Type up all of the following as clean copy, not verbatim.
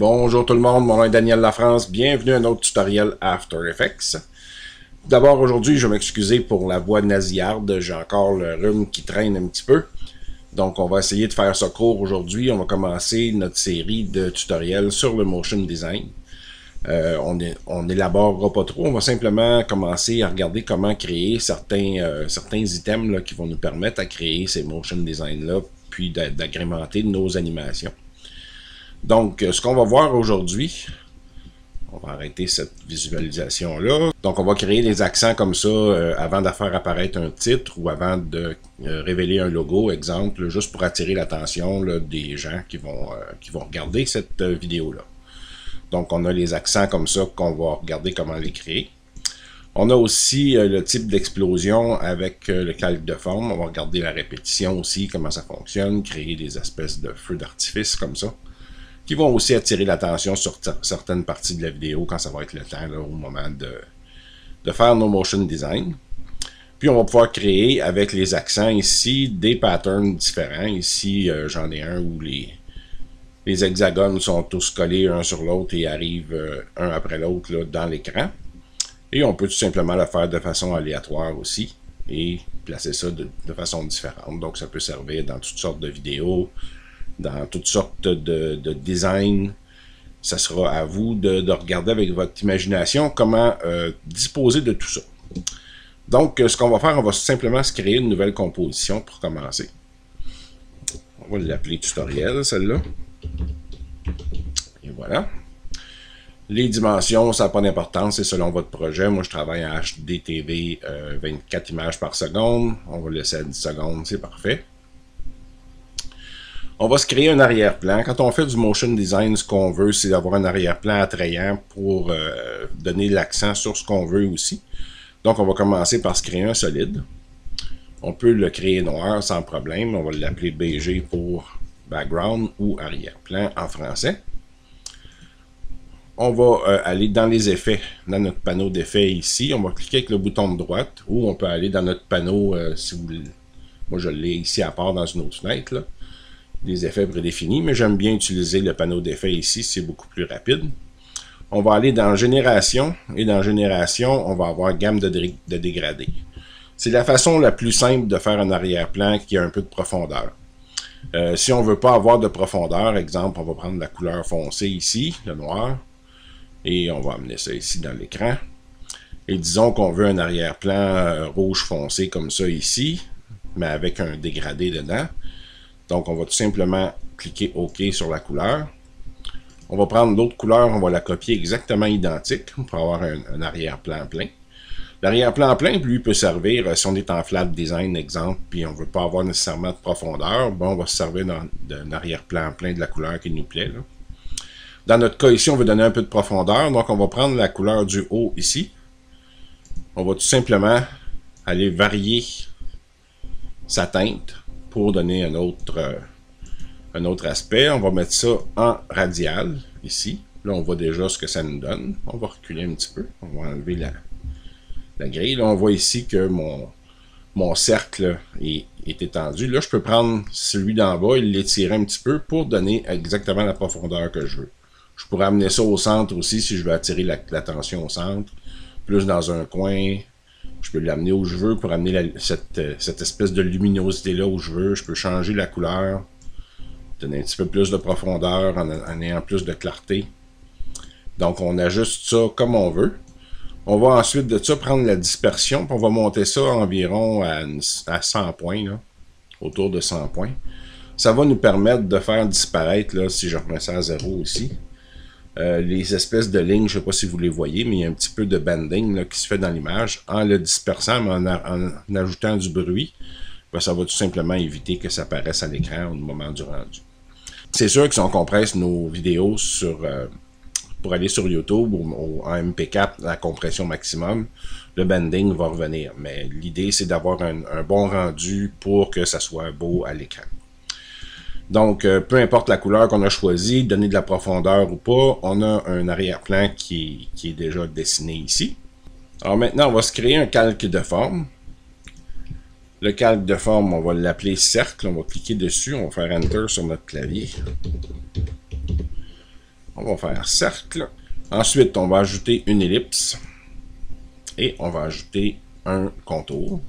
Bonjour tout le monde, mon nom est Daniel Lafrance, bienvenue à un autre tutoriel After Effects. D'abord aujourd'hui, je vais m'excuser pour la voix nasillarde, j'ai encore le rhume qui traîne un petit peu. Donc on va essayer de faire ça court aujourd'hui, on va commencer notre série de tutoriels sur le motion design. On n'élaborera pas trop, on va simplement commencer à regarder comment créer certains items là, qui vont nous permettre à créer ces motion design là, puis d'agrémenter nos animations. Donc, ce qu'on va voir aujourd'hui, on va arrêter cette visualisation-là. Donc, on va créer des accents comme ça avant de faire apparaître un titre ou avant de révéler un logo, exemple, juste pour attirer l'attention des gens qui vont regarder cette vidéo-là. Donc, on a les accents comme ça qu'on va regarder comment les créer. On a aussi le type d'explosion avec le calque de forme. On va regarder la répétition aussi, comment ça fonctionne, créer des espèces de feux d'artifice comme ça, qui vont aussi attirer l'attention sur certaines parties de la vidéo quand ça va être le temps, là, au moment de faire nos motion design. Puis on va pouvoir créer avec les accents ici des patterns différents. Ici, j'en ai un où les hexagones sont tous collés un sur l'autre et arrivent un après l'autre dans l'écran. Et on peut tout simplement le faire de façon aléatoire aussi et placer ça de façon différente. Donc ça peut servir dans toutes sortes de vidéos, dans toutes sortes de designs. Ça sera à vous de regarder avec votre imagination comment disposer de tout ça. Donc, ce qu'on va faire, on va simplement se créer une nouvelle composition pour commencer. On va l'appeler tutoriel, celle-là. Et voilà. Les dimensions, ça n'a pas d'importance, c'est selon votre projet. Moi, je travaille en HDTV 24 images par seconde. On va laisser à 10 secondes, c'est parfait. On va se créer un arrière-plan. Quand on fait du motion design, ce qu'on veut, c'est d'avoir un arrière-plan attrayant pour donner l'accent sur ce qu'on veut aussi. Donc, on va commencer par se créer un solide. On peut le créer noir sans problème. On va l'appeler BG pour background ou arrière-plan en français. On va aller dans les effets, dans notre panneau d'effets ici. On va cliquer avec le bouton de droite ou on peut aller dans notre panneau, si vous voulez. Moi, je l'ai ici à part dans une autre fenêtre, là. Des effets prédéfinis, mais j'aime bien utiliser le panneau d'effets ici, c'est beaucoup plus rapide. On va aller dans Génération, et dans Génération, on va avoir Gamme de dégradés. C'est la façon la plus simple de faire un arrière-plan qui a un peu de profondeur. Si on ne veut pas avoir de profondeur, exemple, on va prendre la couleur foncée ici, le noir, et on va amener ça ici dans l'écran. Et disons qu'on veut un arrière-plan rouge foncé comme ça ici, mais avec un dégradé dedans. Donc, on va tout simplement cliquer OK sur la couleur. On va prendre l'autre couleur, on va la copier exactement identique pour avoir un arrière-plan plein. L'arrière-plan plein, lui, peut servir si on est en flat design, exemple, puis on ne veut pas avoir nécessairement de profondeur. Bon, on va se servir d'un arrière-plan plein de la couleur qui nous plaît, là. Dans notre cas ici, on veut donner un peu de profondeur, donc on va prendre la couleur du haut ici. On va tout simplement aller varier sa teinte pour donner un autre aspect. On va mettre ça en radial, ici. Là, on voit déjà ce que ça nous donne. On va reculer un petit peu. On va enlever la grille. Là, on voit ici que mon cercle est étendu. Là, je peux prendre celui d'en bas et l'étirer un petit peu pour donner exactement la profondeur que je veux. Je pourrais amener ça au centre aussi si je veux attirer l'attention au centre. Plus dans un coin. Je peux l'amener où je veux pour amener cette espèce de luminosité-là où je veux. Je peux changer la couleur, donner un petit peu plus de profondeur en ayant plus de clarté. Donc, on ajuste ça comme on veut. On va ensuite de ça prendre la dispersion, puis on va monter ça environ à 100 points, là, autour de 100 points. Ça va nous permettre de faire disparaître, là, si je remets ça à 0 ici, les espèces de lignes, je ne sais pas si vous les voyez, mais il y a un petit peu de banding là, qui se fait dans l'image. En le dispersant, mais en ajoutant du bruit, ben, ça va tout simplement éviter que ça apparaisse à l'écran au moment du rendu. C'est sûr que si on compresse nos vidéos pour aller sur YouTube ou en MP4 à compression maximum, le banding va revenir. Mais l'idée, c'est d'avoir un bon rendu pour que ça soit beau à l'écran. Donc, peu importe la couleur qu'on a choisie, donner de la profondeur ou pas, on a un arrière-plan qui est déjà dessiné ici. Alors maintenant, on va se créer un calque de forme. Le calque de forme, on va l'appeler cercle. On va cliquer dessus, on va faire Enter sur notre clavier. On va faire cercle. Ensuite, on va ajouter une ellipse. Et on va ajouter un contour.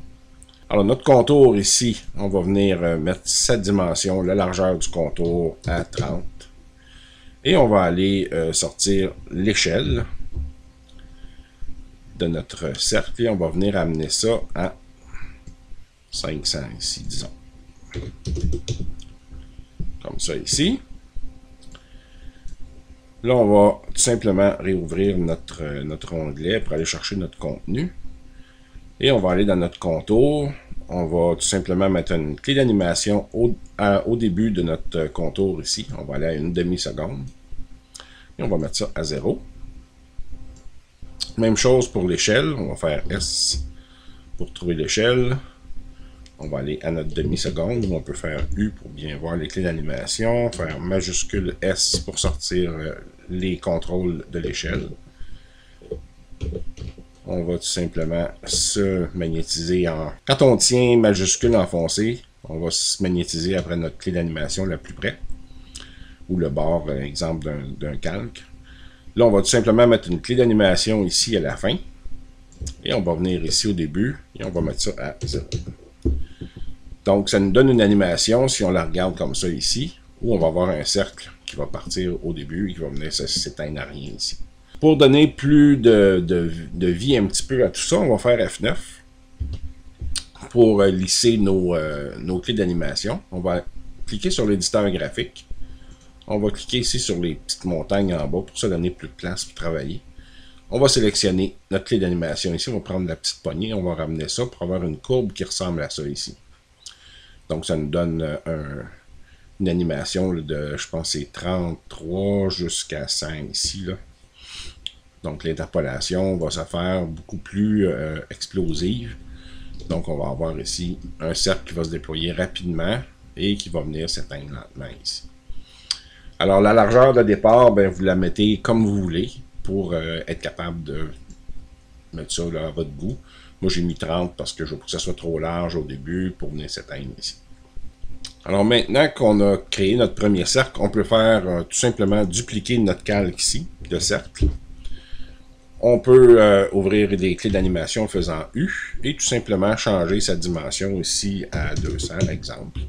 Alors, notre contour ici, on va venir mettre sa dimension, la largeur du contour à 30. Et on va aller sortir l'échelle de notre cercle et on va venir amener ça à 500 ici, disons. Comme ça ici. Là, on va tout simplement réouvrir notre onglet pour aller chercher notre contenu. Et on va aller dans notre contour. On va tout simplement mettre une clé d'animation au début de notre contour ici. On va aller à une demi-seconde. Et on va mettre ça à 0. Même chose pour l'échelle. On va faire S pour trouver l'échelle. On va aller à notre demi-seconde. On peut faire U pour bien voir les clés d'animation. Faire majuscule S pour sortir les contrôles de l'échelle. On va tout simplement se magnétiser en... Quand on tient majuscule enfoncé, on va se magnétiser après notre clé d'animation la plus près. Ou le bord, exemple d'un calque. Là, on va tout simplement mettre une clé d'animation ici à la fin. Et on va venir ici au début. Et on va mettre ça à 0. Donc, ça nous donne une animation, si on la regarde comme ça ici, où on va avoir un cercle qui va partir au début et qui va venir s'éteindre à rien ici. Pour donner plus de vie un petit peu à tout ça, on va faire F9 pour lisser nos clés d'animation. On va cliquer sur l'éditeur graphique. On va cliquer ici sur les petites montagnes en bas pour se donner plus de place pour travailler. On va sélectionner notre clé d'animation ici. On va prendre la petite poignée. On va ramener ça pour avoir une courbe qui ressemble à ça ici. Donc, ça nous donne une animation de, je pense, c'est 33 jusqu'à 100 ici, là. Donc, l'interpolation va se faire beaucoup plus explosive. Donc, on va avoir ici un cercle qui va se déployer rapidement et qui va venir s'éteindre lentement ici. Alors, la largeur de départ, ben, vous la mettez comme vous voulez pour être capable de mettre ça là, à votre goût. Moi, j'ai mis 30 parce que je veux pas que ça soit trop large au début pour venir s'éteindre ici. Alors, maintenant qu'on a créé notre premier cercle, on peut faire tout simplement dupliquer notre calque ici, de cercle. On peut ouvrir des clés d'animation en faisant U et tout simplement changer sa dimension ici à 200, exemple.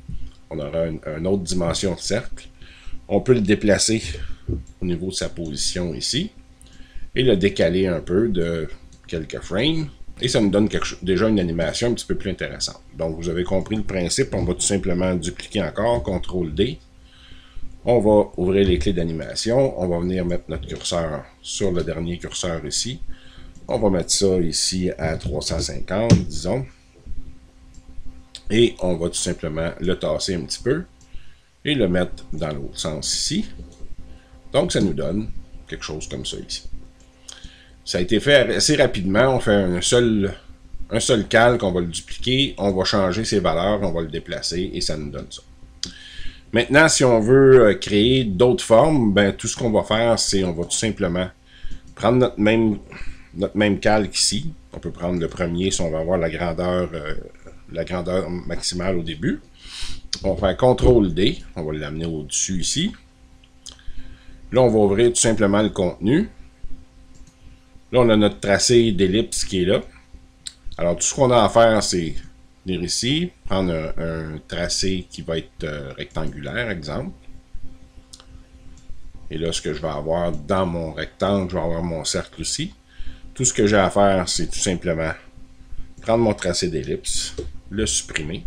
On aura une autre dimension de cercle. On peut le déplacer au niveau de sa position ici et le décaler un peu de quelques frames. Et ça nous donne déjà une animation un petit peu plus intéressante. Donc, vous avez compris le principe. On va tout simplement dupliquer encore, CTRL-D. On va ouvrir les clés d'animation. On va venir mettre notre curseur sur le dernier curseur ici. On va mettre ça ici à 350, disons. Et on va tout simplement le tasser un petit peu et le mettre dans l'autre sens ici. Donc, ça nous donne quelque chose comme ça ici. Ça a été fait assez rapidement. On fait un seul calque, on va le dupliquer, on va changer ses valeurs, on va le déplacer et ça nous donne ça. Maintenant, si on veut créer d'autres formes, ben, tout ce qu'on va faire, c'est on va tout simplement prendre notre même calque ici. On peut prendre le premier si on va avoir la grandeur maximale au début. On va faire CTRL-D, on va l'amener au-dessus ici. Là, on va ouvrir tout simplement le contenu. Là, on a notre tracé d'ellipse qui est là. Alors, tout ce qu'on a à faire, c'est venir ici, prendre un tracé qui va être rectangulaire, exemple. Et là, ce que je vais avoir dans mon rectangle, je vais avoir mon cercle aussi. Tout ce que j'ai à faire, c'est tout simplement prendre mon tracé d'ellipse, le supprimer.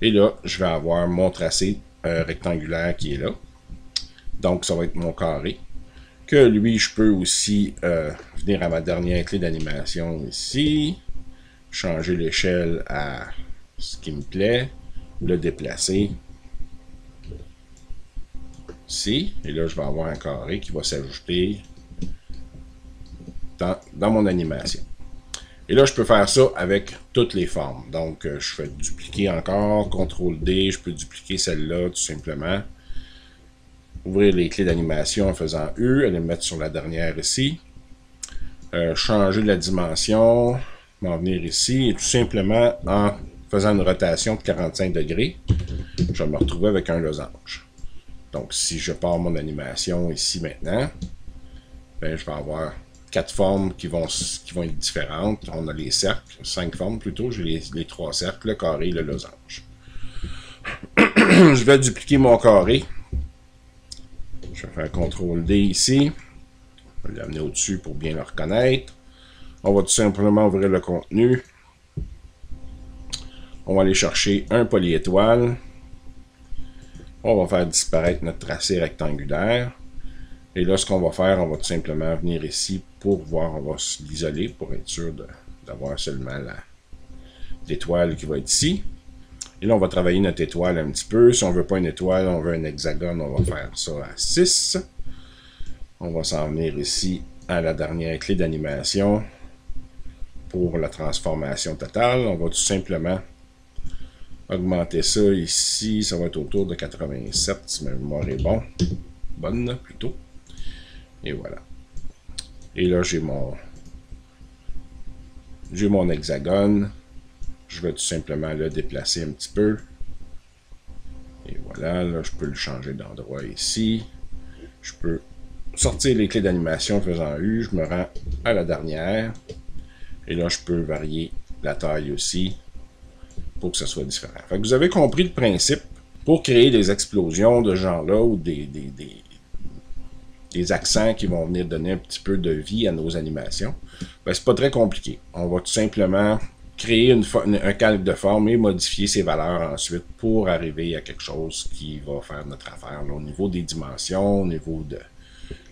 Et là, je vais avoir mon tracé rectangulaire qui est là. Donc, ça va être mon carré. Que lui, je peux aussi venir à ma dernière clé d'animation ici, changer l'échelle à ce qui me plaît, le déplacer ici, et là, je vais avoir un carré qui va s'ajouter dans mon animation. Et là, je peux faire ça avec toutes les formes. Donc, je fais dupliquer encore, CTRL-D, je peux dupliquer celle-là tout simplement. Ouvrir les clés d'animation en faisant U, aller mettre sur la dernière ici. Changer la dimension, m'en venir ici, et tout simplement en faisant une rotation de 45 degrés, je vais me retrouver avec un losange. Donc, si je pars mon animation ici maintenant, ben, je vais avoir 4 formes qui vont être différentes. On a les cercles, 5 formes plutôt. J'ai les 3 cercles, le carré et le losange. Je vais dupliquer mon carré. Je vais faire CTRL-D ici. Je vais l'amener au-dessus pour bien le reconnaître. On va tout simplement ouvrir le contenu. On va aller chercher un polyétoile. On va faire disparaître notre tracé rectangulaire. Et là, ce qu'on va faire, on va tout simplement venir ici pour voir, on va l'isoler pour être sûr d'avoir seulement l'étoile qui va être ici. Et là, on va travailler notre étoile un petit peu. Si on ne veut pas une étoile, on veut un hexagone, on va faire ça à 6. On va s'en venir ici à la dernière clé d'animation pour la transformation totale. On va tout simplement augmenter ça ici. Ça va être autour de 87, si ma mémoire est bonne plutôt. Et voilà. Et là, j'ai mon hexagone. Je vais tout simplement le déplacer un petit peu. Et voilà, là, je peux le changer d'endroit ici. Je peux sortir les clés d'animation en faisant U. Je me rends à la dernière. Et là, je peux varier la taille aussi pour que ça soit différent. Fait que vous avez compris le principe. Pour créer des explosions de ce genre-là ou des accents qui vont venir donner un petit peu de vie à nos animations, ben, c'est pas très compliqué. On va tout simplement créer un calque de forme et modifier ses valeurs ensuite pour arriver à quelque chose qui va faire notre affaire. Là, au niveau des dimensions, au niveau de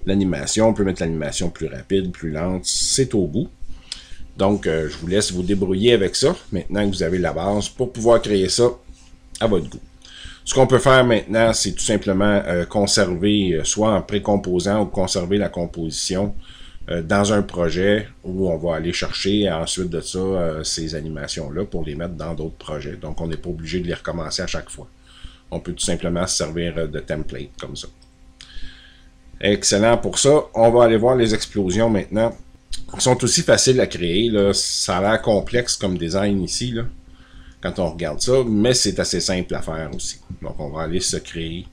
l'animation, on peut mettre l'animation plus rapide, plus lente, c'est au goût. Donc, je vous laisse vous débrouiller avec ça, maintenant que vous avez la base, pour pouvoir créer ça à votre goût. Ce qu'on peut faire maintenant, c'est tout simplement conserver, soit en précomposant ou conserver la composition dans un projet où on va aller chercher ensuite de ça ces animations-là pour les mettre dans d'autres projets. Donc, on n'est pas obligé de les recommencer à chaque fois. On peut tout simplement se servir de template comme ça. Excellent pour ça. On va aller voir les explosions maintenant. Ils sont aussi faciles à créer. Là. Ça a l'air complexe comme design ici, là, quand on regarde ça, mais c'est assez simple à faire aussi. Donc, on va aller se créer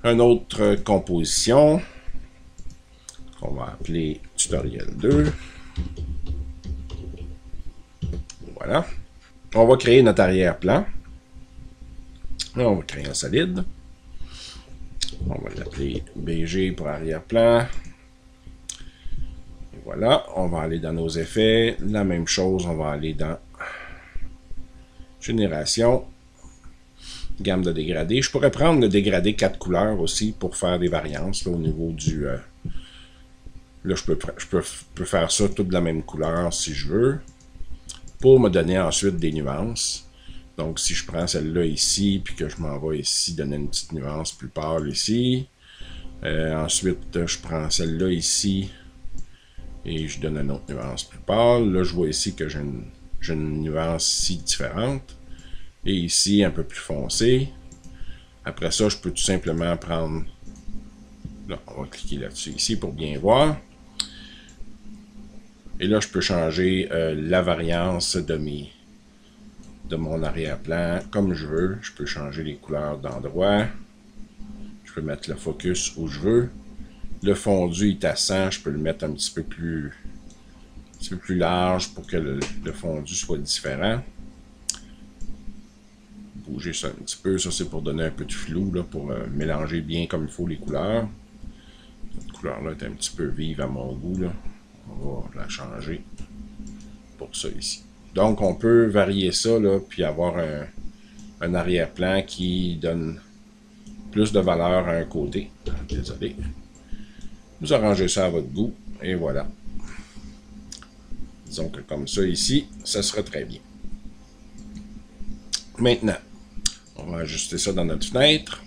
une autre composition qu'on va appeler tutoriel 2. Voilà. On va créer notre arrière-plan. Là, on va créer un solide. On va l'appeler BG pour arrière-plan. Voilà, on va aller dans nos effets. La même chose, on va aller dans génération, gamme de dégradé. Je pourrais prendre le dégradé 4 couleurs aussi pour faire des variances là, au niveau du... là, je peux faire ça toute de la même couleur si je veux, pour me donner ensuite des nuances. Donc, si je prends celle-là ici, puis que je m'en vais ici, donner une petite nuance plus pâle ici. Ensuite, je prends celle-là ici, et je donne une autre nuance plus pâle. Là, je vois ici que j'ai une nuance ici différente. Et ici, un peu plus foncé. Après ça, je peux tout simplement prendre... Là, on va cliquer là-dessus ici pour bien voir. Et là, je peux changer la variance de mon arrière-plan comme je veux. Je peux changer les couleurs d'endroit. Je peux mettre le focus où je veux. Le fondu est à 100, je peux le mettre un petit peu plus large pour que le fondu soit différent. Bouger ça un petit peu, ça c'est pour donner un peu de flou, là, pour mélanger bien comme il faut les couleurs. Cette couleur-là est un petit peu vive à mon goût, là. On va la changer pour ça ici. Donc on peut varier ça, là, puis avoir un arrière-plan qui donne plus de valeur à un côté. Désolé. Vous arrangez ça à votre goût, et voilà. Disons que comme ça ici, ça sera très bien. Maintenant, on va ajuster ça dans notre fenêtre.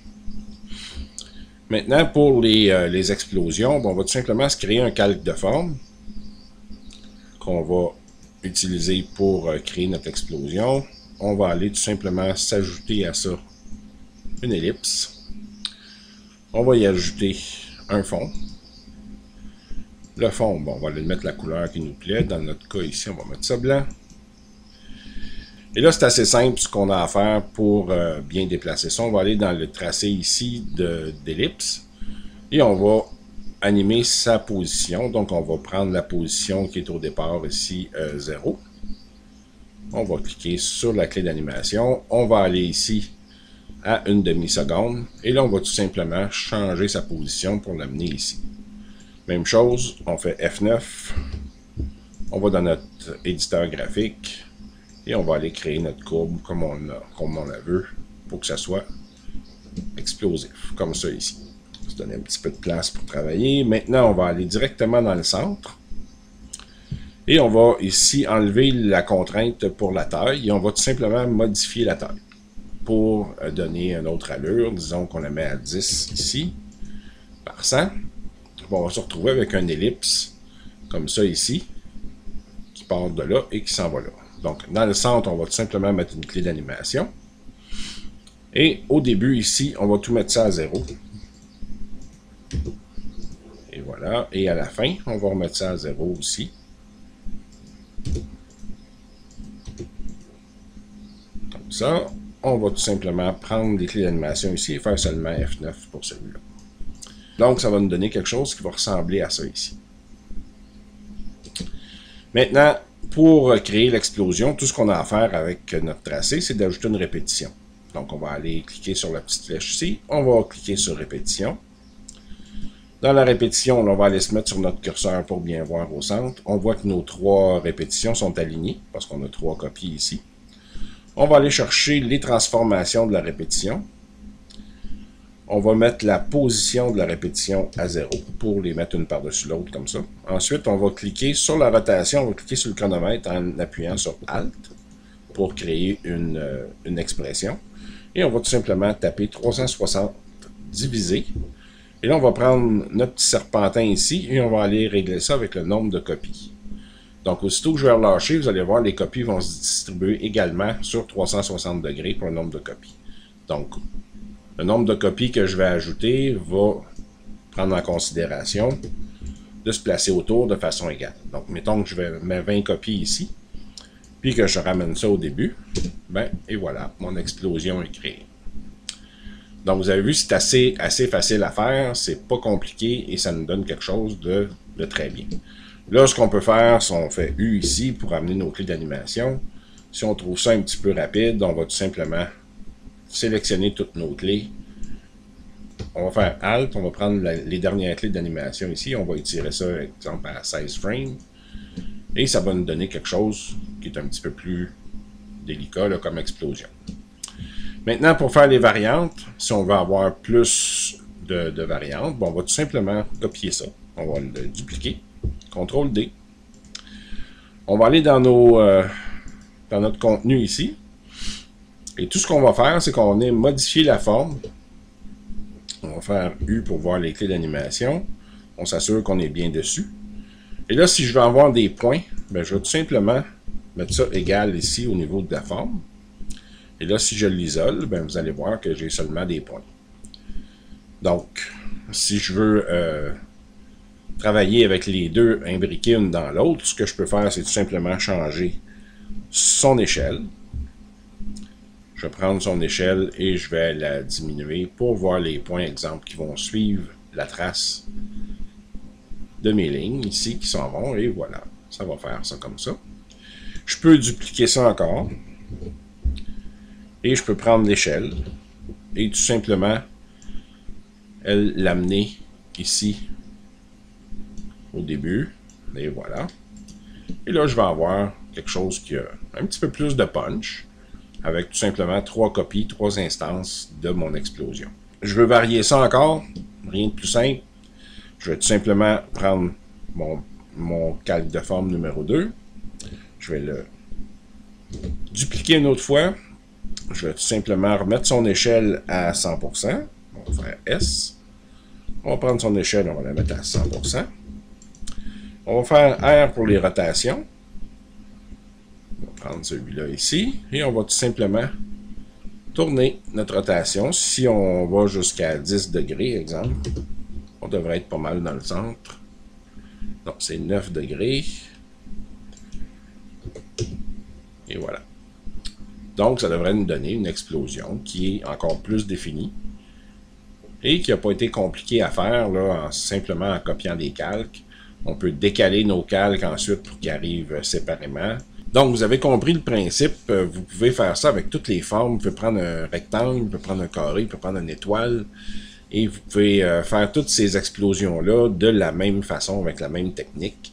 Maintenant, pour les explosions, on va tout simplement se créer un calque de forme qu'on va utiliser pour créer notre explosion. On va aller tout simplement s'ajouter à ça une ellipse. On va y ajouter un fond. Le fond, bon, on va lui mettre la couleur qui nous plaît. Dans notre cas ici, on va mettre ça blanc. Et là, c'est assez simple ce qu'on a à faire pour bien déplacer ça. On va aller dans le tracé ici d'ellipse et on va animer sa position. Donc, on va prendre la position qui est au départ ici, 0. On va cliquer sur la clé d'animation. On va aller ici à 1 demi-seconde. Et là, on va tout simplement changer sa position pour l'amener ici. Même chose, on fait F9. On va dans notre éditeur graphique. Et on va aller créer notre courbe comme on la veut pour que ça soit explosif, comme ça ici. On va se donner un petit peu de place pour travailler. Maintenant, on va aller directement dans le centre. Et on va ici enlever la contrainte pour la taille. Et on va tout simplement modifier la taille pour donner une autre allure. Disons qu'on la met à 10 ici, par 100. On va se retrouver avec une ellipse, comme ça ici, qui part de là et qui s'en va là. Donc, dans le centre, on va tout simplement mettre une clé d'animation. Et au début, ici, on va tout mettre ça à 0. Et voilà. Et à la fin, on va remettre ça à 0 aussi. Comme ça. On va tout simplement prendre les clés d'animation ici et faire seulement F9 pour celui-là. Donc, ça va nous donner quelque chose qui va ressembler à ça ici. Maintenant, pour créer l'explosion, tout ce qu'on a à faire avec notre tracé, c'est d'ajouter une répétition. Donc, on va aller cliquer sur la petite flèche ici. On va cliquer sur répétition. Dans la répétition, on va aller se mettre sur notre curseur pour bien voir au centre. On voit que nos 3 répétitions sont alignées parce qu'on a 3 copies ici. On va aller chercher les transformations de la répétition. On va mettre la position de la répétition à 0 pour les mettre une par-dessus l'autre comme ça. Ensuite, on va cliquer sur la rotation, on va cliquer sur le chronomètre en appuyant sur Alt pour créer une expression. Et on va tout simplement taper 360 divisé. Et là, on va prendre notre petit serpentin ici et on va aller régler ça avec le nombre de copies. Donc, aussitôt que je vais relâcher, vous allez voir, les copies vont se distribuer également sur 360 degrés pour le nombre de copies. Donc, le nombre de copies que je vais ajouter va prendre en considération de se placer autour de façon égale. Donc, mettons que je vais mettre 20 copies ici, puis que je ramène ça au début, ben, et voilà, mon explosion est créée. Donc, vous avez vu, c'est assez facile à faire, c'est pas compliqué, et ça nous donne quelque chose de très bien. Là, ce qu'on peut faire, c'est on fait U ici pour amener nos clés d'animation. Si on trouve ça un petit peu rapide, on va tout simplement sélectionner toutes nos clés. On va faire Alt, on va prendre les dernières clés d'animation ici, on va étirer ça, par exemple, à 16 frames. Et ça va nous donner quelque chose qui est un petit peu plus délicat là, comme explosion. Maintenant, pour faire les variantes, si on veut avoir plus de variantes, bon, on va tout simplement copier ça. On va le dupliquer. CTRL D. On va aller dans notre contenu ici. Et tout ce qu'on va faire, c'est qu'on va modifier la forme. On va faire U pour voir les clés d'animation. On s'assure qu'on est bien dessus. Et là, si je veux avoir des points, ben, je vais tout simplement mettre ça égal ici au niveau de la forme. Et là, si je l'isole, ben, vous allez voir que j'ai seulement des points. Donc, si je veux travailler avec les deux imbriqués une dans l'autre, ce que je peux faire, c'est tout simplement changer son échelle. Je vais prendre son échelle et je vais la diminuer pour voir les points, exemple, qui vont suivre la trace de mes lignes ici, qui s'en vont, et voilà, ça va faire ça comme ça. Je peux dupliquer ça encore, et je peux prendre l'échelle, et tout simplement, l'amener ici, au début, et voilà. Et là, je vais avoir quelque chose qui a un petit peu plus de punch, avec tout simplement 3 copies, 3 instances de mon explosion. Je veux varier ça encore, rien de plus simple. Je vais tout simplement prendre mon calque de forme numéro 2. Je vais le dupliquer une autre fois. Je vais tout simplement remettre son échelle à 100%. On va faire S. On va prendre son échelle, on va la mettre à 100%. On va faire R pour les rotations. On va prendre celui-là ici. Et on va tout simplement tourner notre rotation. Si on va jusqu'à 10 degrés, exemple, on devrait être pas mal dans le centre. Donc, c'est 9 degrés. Et voilà. Donc, ça devrait nous donner une explosion qui est encore plus définie et qui n'a pas été compliqué à faire là, simplement en copiant des calques. On peut décaler nos calques ensuite pour qu'ils arrivent séparément. Donc, vous avez compris le principe. Vous pouvez faire ça avec toutes les formes. Vous pouvez prendre un rectangle, vous pouvez prendre un carré, vous pouvez prendre une étoile. Et vous pouvez faire toutes ces explosions-là de la même façon, avec la même technique,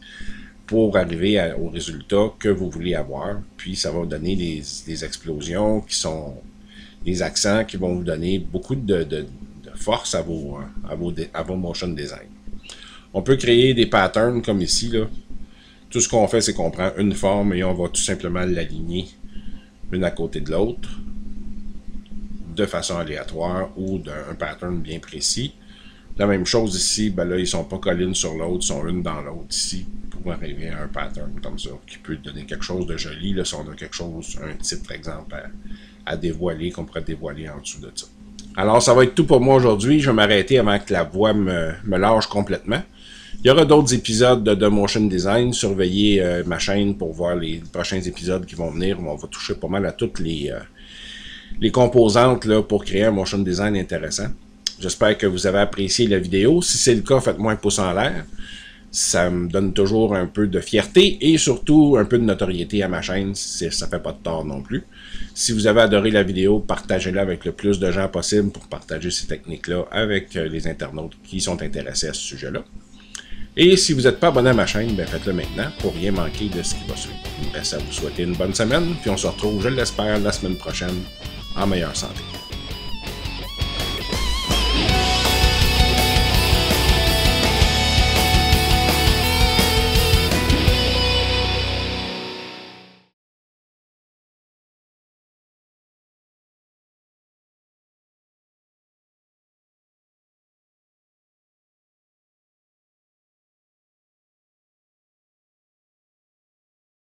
pour arriver au résultat que vous voulez avoir. Puis, ça va vous donner des explosions qui sont des accents qui vont vous donner beaucoup de force à vos motion design. On peut créer des patterns comme ici, là. Tout ce qu'on fait, c'est qu'on prend une forme et on va tout simplement l'aligner une à côté de l'autre de façon aléatoire ou d'un pattern bien précis. La même chose ici, ben là, ils ne sont pas collés l'une sur l'autre, ils sont une dans l'autre ici pour arriver à un pattern comme ça qui peut donner quelque chose de joli. Là, si on a quelque chose, un titre, par exemple, à dévoiler, qu'on pourrait dévoiler en dessous de ça. Alors, ça va être tout pour moi aujourd'hui. Je vais m'arrêter avant que la voix me lâche complètement. Il y aura d'autres épisodes de Motion Design. Surveillez ma chaîne pour voir les prochains épisodes qui vont venir. On va toucher pas mal à toutes les composantes là, pour créer un Motion Design intéressant. J'espère que vous avez apprécié la vidéo. Si c'est le cas, faites-moi un pouce en l'air. Ça me donne toujours un peu de fierté et surtout un peu de notoriété à ma chaîne. Ça fait pas de tort non plus. Si vous avez adoré la vidéo, partagez-la avec le plus de gens possible pour partager ces techniques-là avec les internautes qui sont intéressés à ce sujet-là. Et si vous n'êtes pas abonné à ma chaîne, ben faites-le maintenant pour rien manquer de ce qui va suivre. Il me reste à vous souhaiter une bonne semaine, puis on se retrouve, je l'espère, la semaine prochaine en meilleure santé.